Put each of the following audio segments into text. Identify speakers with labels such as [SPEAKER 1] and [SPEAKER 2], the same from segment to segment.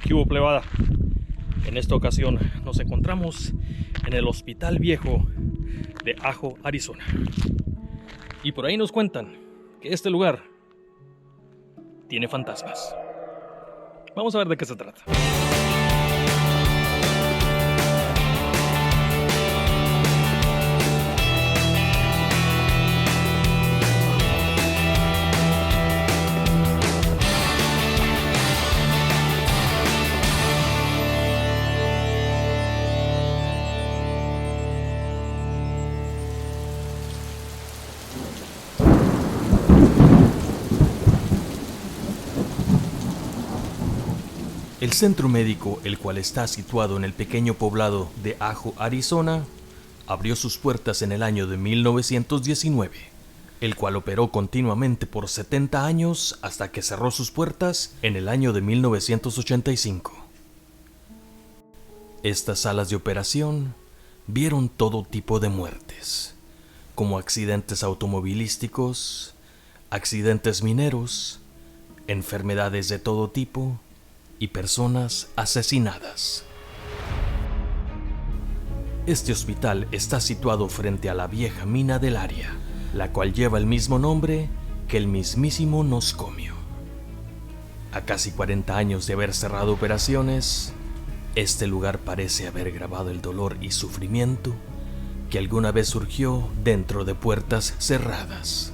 [SPEAKER 1] ¿Qué hubo, plebada? En esta ocasión nos encontramos en el Hospital Viejo de Ajo, Arizona. Y por ahí nos cuentan que este lugar tiene fantasmas. Vamos a ver de qué se trata.
[SPEAKER 2] El centro médico, el cual está situado en el pequeño poblado de Ajo, Arizona, abrió sus puertas en el año de 1919, el cual operó continuamente por 70 años hasta que cerró sus puertas en el año de 1985. Estas salas de operación vieron todo tipo de muertes, como accidentes automovilísticos, accidentes mineros, enfermedades de todo tipo y personas asesinadas. Este hospital está situado frente a la vieja mina del área, la cual lleva el mismo nombre que el mismísimo nosocomio. A casi 40 años de haber cerrado operaciones, este lugar parece haber grabado el dolor y sufrimiento que alguna vez surgió dentro de puertas cerradas.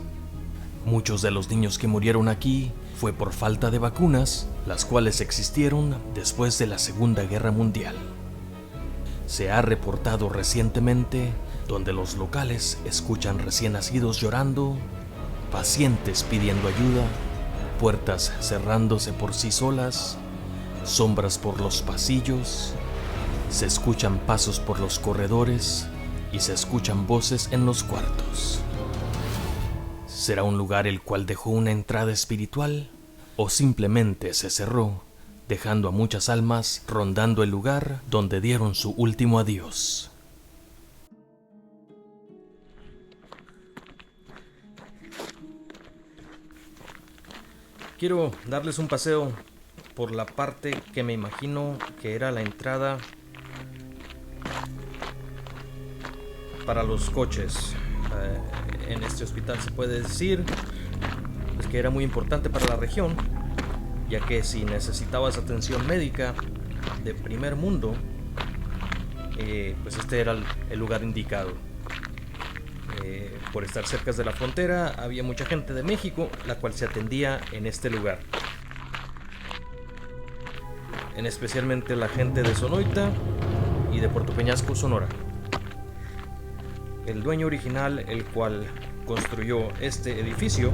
[SPEAKER 2] Muchos de los niños que murieron aquí fue por falta de vacunas, las cuales existieron después de la Segunda Guerra Mundial. Se ha reportado recientemente donde los locales escuchan recién nacidos llorando, pacientes pidiendo ayuda, puertas cerrándose por sí solas, sombras por los pasillos, se escuchan pasos por los corredores y se escuchan voces en los cuartos. ¿Será un lugar el cual dejó una entrada espiritual? ¿O simplemente se cerró, dejando a muchas almas rondando el lugar donde dieron su último adiós?
[SPEAKER 1] Quiero darles un paseo por la parte que me imagino que era la entrada para los coches. En este hospital se puede decir pues, que era muy importante para la región, ya que si necesitabas atención médica de primer mundo, pues este era el lugar indicado. Por estar cerca de la frontera, había mucha gente de México, la cual se atendía en este lugar. En especialmente la gente de Sonoita y de Puerto Peñasco, Sonora. El dueño original, el cual construyó este edificio,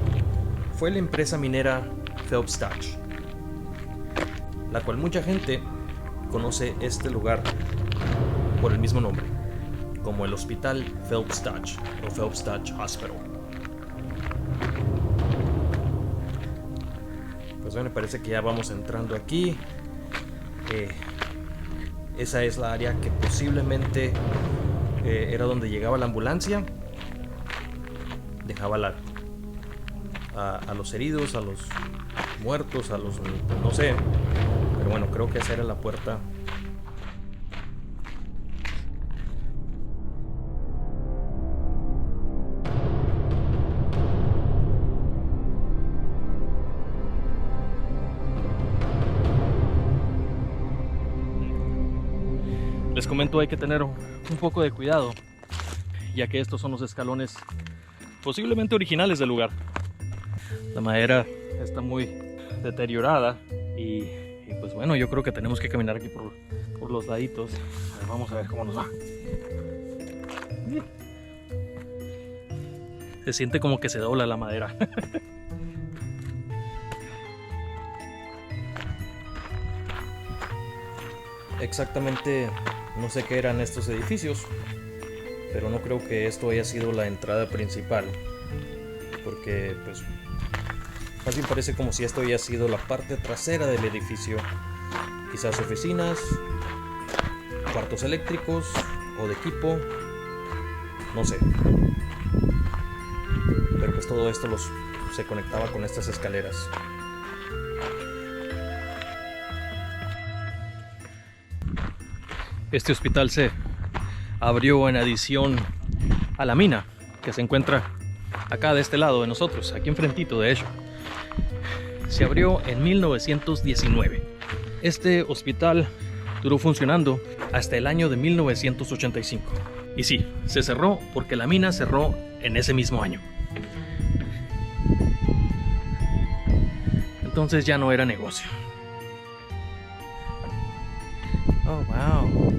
[SPEAKER 1] fue la empresa minera Phelps Dodge, la cual mucha gente conoce este lugar por el mismo nombre, como el Hospital Phelps Dodge o Phelps Dodge Hospital. Pues bueno, parece que ya vamos entrando aquí. Esa es la área que posiblemente era donde llegaba la ambulancia, dejaba a los heridos, a los muertos, a los no sé, pero bueno, creo que esa era la puerta. Les comento, hay que tener un poco de cuidado, ya que estos son los escalones posiblemente originales del lugar. La madera está muy deteriorada y pues bueno, yo creo que tenemos que caminar aquí por los laditos. Vamos a ver cómo nos va. Se siente como que se dobla la madera. Exactamente no sé qué eran estos edificios, pero no creo que esto haya sido la entrada principal, porque pues más bien parece como si esto haya sido la parte trasera del edificio, quizás oficinas, cuartos eléctricos o de equipo, no sé, pero pues todo esto se conectaba con estas escaleras. Este hospital se abrió en adición a la mina que se encuentra acá de este lado de nosotros, aquí enfrentito de hecho. Se abrió en 1919. Este hospital duró funcionando hasta el año de 1985. Y sí, se cerró porque la mina cerró en ese mismo año. Entonces ya no era negocio. Oh, wow.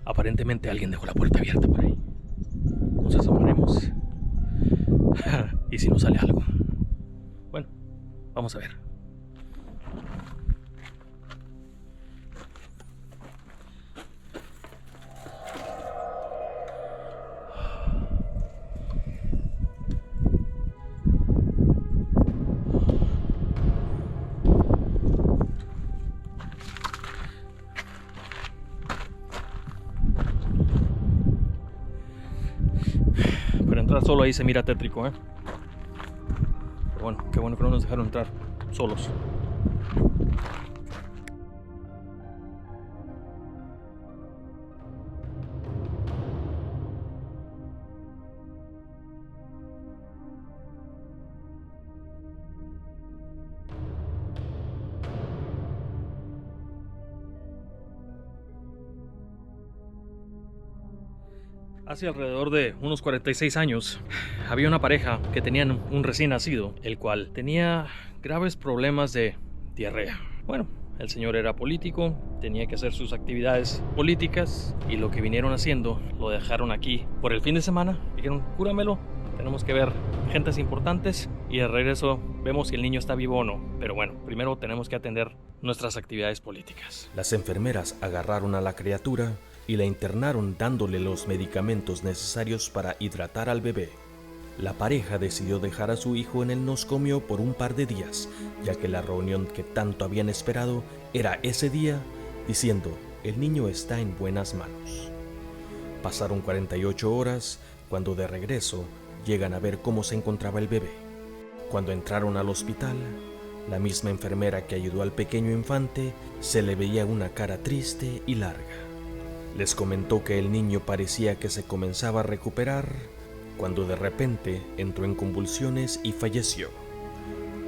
[SPEAKER 1] Aparentemente alguien dejó la puerta abierta por ahí. Nos asomaremos. ¿Y si no sale algo? Bueno, vamos a ver. Para entrar solo ahí se mira tétrico, ¿eh? Pero bueno, qué bueno que no nos dejaron entrar solos. Hace alrededor de unos 46 años, había una pareja que tenían un recién nacido, el cual tenía graves problemas de diarrea. Bueno, el señor era político, tenía que hacer sus actividades políticas y lo que vinieron haciendo lo dejaron aquí por el fin de semana. Dijeron, cúramelo, tenemos que ver gentes importantes y de regreso vemos si el niño está vivo o no. Pero bueno, primero tenemos que atender nuestras actividades políticas.
[SPEAKER 2] Las enfermeras agarraron a la criatura y la internaron dándole los medicamentos necesarios para hidratar al bebé. La pareja decidió dejar a su hijo en el nosocomio por un par de días, ya que la reunión que tanto habían esperado era ese día, diciendo, el niño está en buenas manos. Pasaron 48 horas, cuando de regreso llegan a ver cómo se encontraba el bebé. Cuando entraron al hospital, la misma enfermera que ayudó al pequeño infante se le veía una cara triste y larga. Les comentó que el niño parecía que se comenzaba a recuperar, cuando de repente entró en convulsiones y falleció.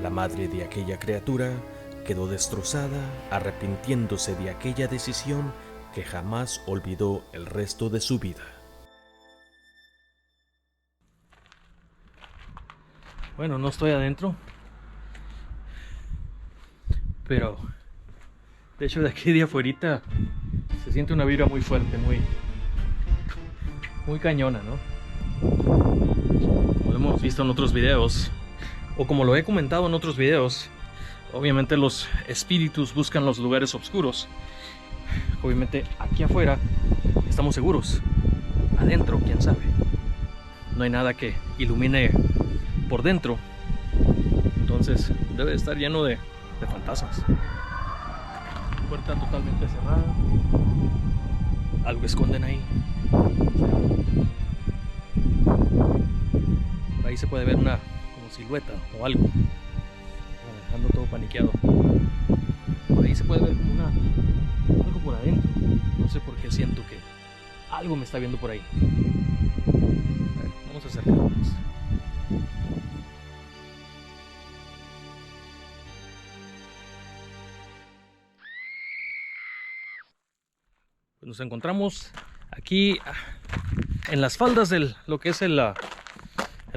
[SPEAKER 2] La madre de aquella criatura quedó destrozada, arrepintiéndose de aquella decisión que jamás olvidó el resto de su vida.
[SPEAKER 1] Bueno, no estoy adentro, pero de hecho de aquí de afuerita se siente una vibra muy fuerte, muy cañona, ¿no? Como lo hemos visto en otros videos, o como lo he comentado en otros videos, obviamente los espíritus buscan los lugares oscuros. Obviamente aquí afuera estamos seguros, adentro quién sabe. No hay nada que ilumine por dentro, entonces debe estar lleno de fantasmas. Puerta totalmente cerrada, algo esconden ahí. Por ahí se puede ver una como silueta o algo, dejando todo paniqueado. Por ahí se puede ver como algo por adentro. No sé por qué siento que algo me está viendo por ahí. A ver, vamos a acercarnos. Nos encontramos aquí en las faldas de lo que es el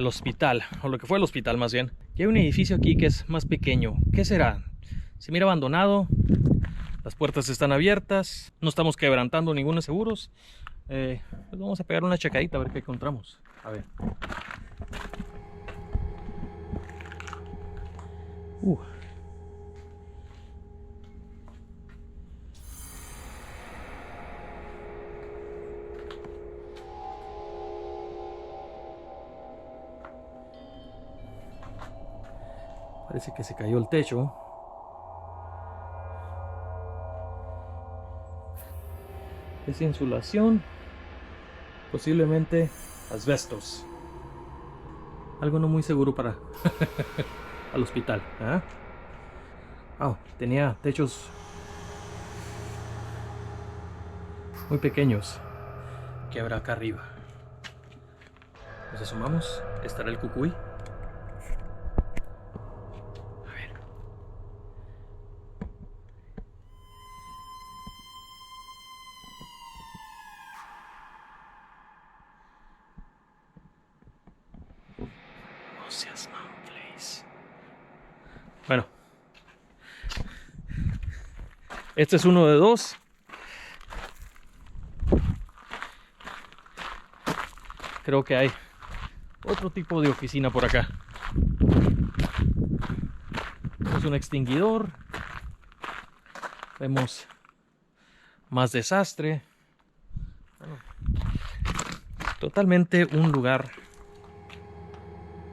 [SPEAKER 1] hospital, o lo que fue el hospital más bien. Y hay un edificio aquí que es más pequeño. ¿Qué será? Se mira abandonado, las puertas están abiertas, no estamos quebrantando ninguno de seguros. Pues vamos a pegar una checadita a ver qué encontramos. A ver. Parece que se cayó el techo. Es insulación. Posiblemente asbestos. Algo no muy seguro para al hospital. ¿Eh? Oh, tenía techos muy pequeños. ¿Qué habrá acá arriba? Nos asomamos. ¿Estará el cucuy? A ver. No seas mamflays. Bueno. Este es uno de dos. Creo que hay otro tipo de oficina por acá. Es un extinguidor. Vemos más desastre. Bueno, totalmente un lugar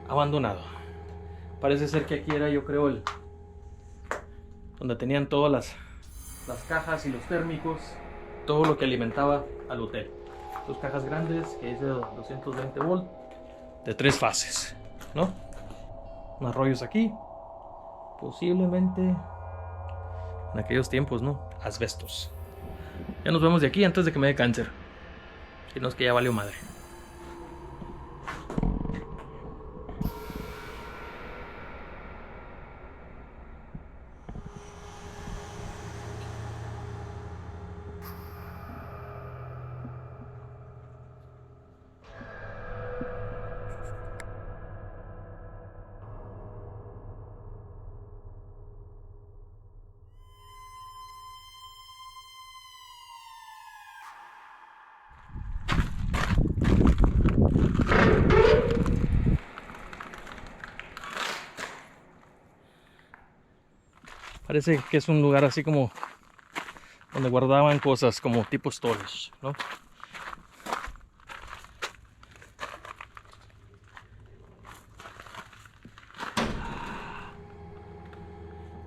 [SPEAKER 1] abandonado. Parece ser que aquí era, yo creo, el donde tenían todas las cajas y los térmicos, todo lo que alimentaba al hotel. Dos cajas grandes que es de 220 volt de 3 fases, ¿no? Más rollos aquí. Posiblemente en aquellos tiempos, ¿no? Asbestos. Ya nos vemos de aquí antes de que me dé cáncer. Si no es que ya valió madre. Parece que es un lugar así como donde guardaban cosas como tipo storage, ¿no?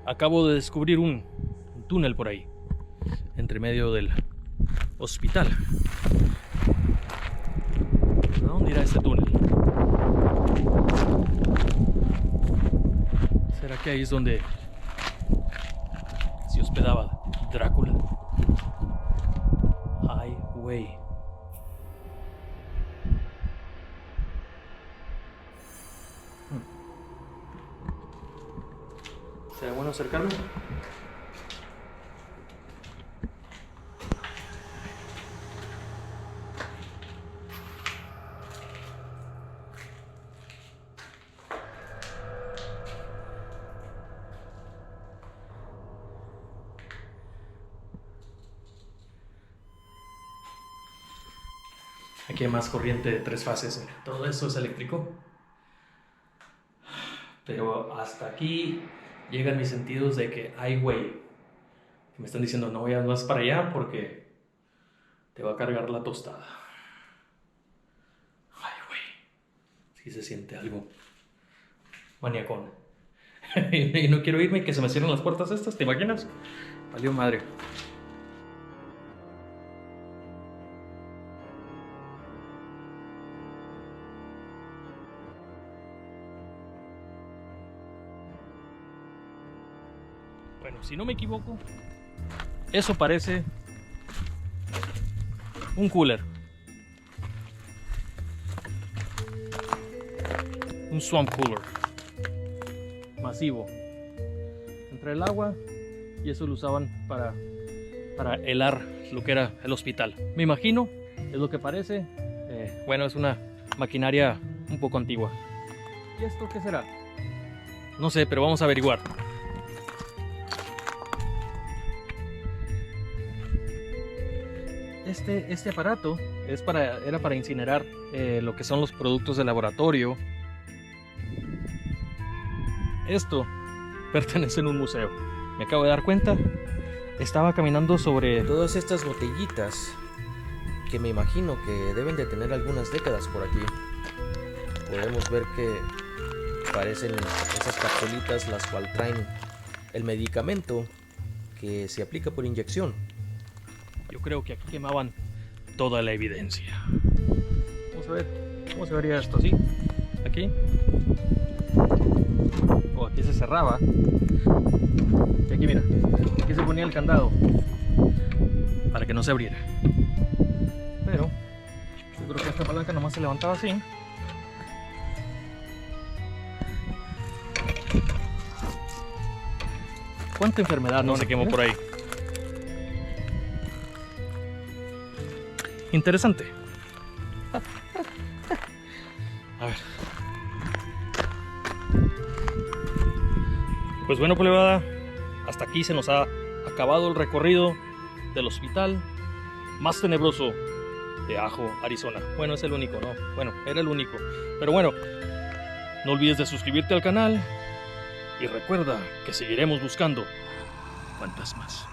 [SPEAKER 1] Acabo de descubrir un túnel por ahí, entre medio del hospital. ¿A dónde irá este túnel? ¿Será que ahí es donde se hospedaba Drácula? Highway. ¿Será bueno acercarme? Aquí hay más corriente de 3 fases. Todo esto es eléctrico. Pero hasta aquí llegan mis sentidos de que highway. Me están diciendo no vayas más para allá porque te va a cargar la tostada. Highway. Sí se siente algo maniacón. Y no quiero irme y que se me cierren las puertas estas, ¿te imaginas? Valió madre. Bueno, si no me equivoco, eso parece un cooler. Un swamp cooler. Masivo. Entra el agua y eso lo usaban para helar lo que era el hospital. Me imagino, es lo que parece. Bueno, es una maquinaria un poco antigua. ¿Y esto qué será? No sé, pero vamos a averiguar. Este aparato era para incinerar lo que son los productos de laboratorio. Esto pertenece a un museo. Me acabo de dar cuenta. Estaba caminando sobre
[SPEAKER 3] todas estas botellitas que me imagino que deben de tener algunas décadas por aquí. Podemos ver que parecen esas capsulitas las cuales traen el medicamento que se aplica por inyección.
[SPEAKER 1] Yo creo que aquí quemaban toda la evidencia. Vamos a ver cómo se vería esto, ¿sí? Aquí. O aquí se cerraba. Y aquí, mira, aquí se ponía el candado para que no se abriera. Pero yo creo que esta palanca nomás se levantaba así. ¿Cuánta enfermedad no se quemó por ahí? Interesante. A ver. Pues bueno, plebada, hasta aquí se nos ha acabado el recorrido del hospital más tenebroso de Ajo, Arizona. Bueno, es el único, ¿no? Bueno, era el único. Pero bueno, no olvides de suscribirte al canal y recuerda que seguiremos buscando fantasmas.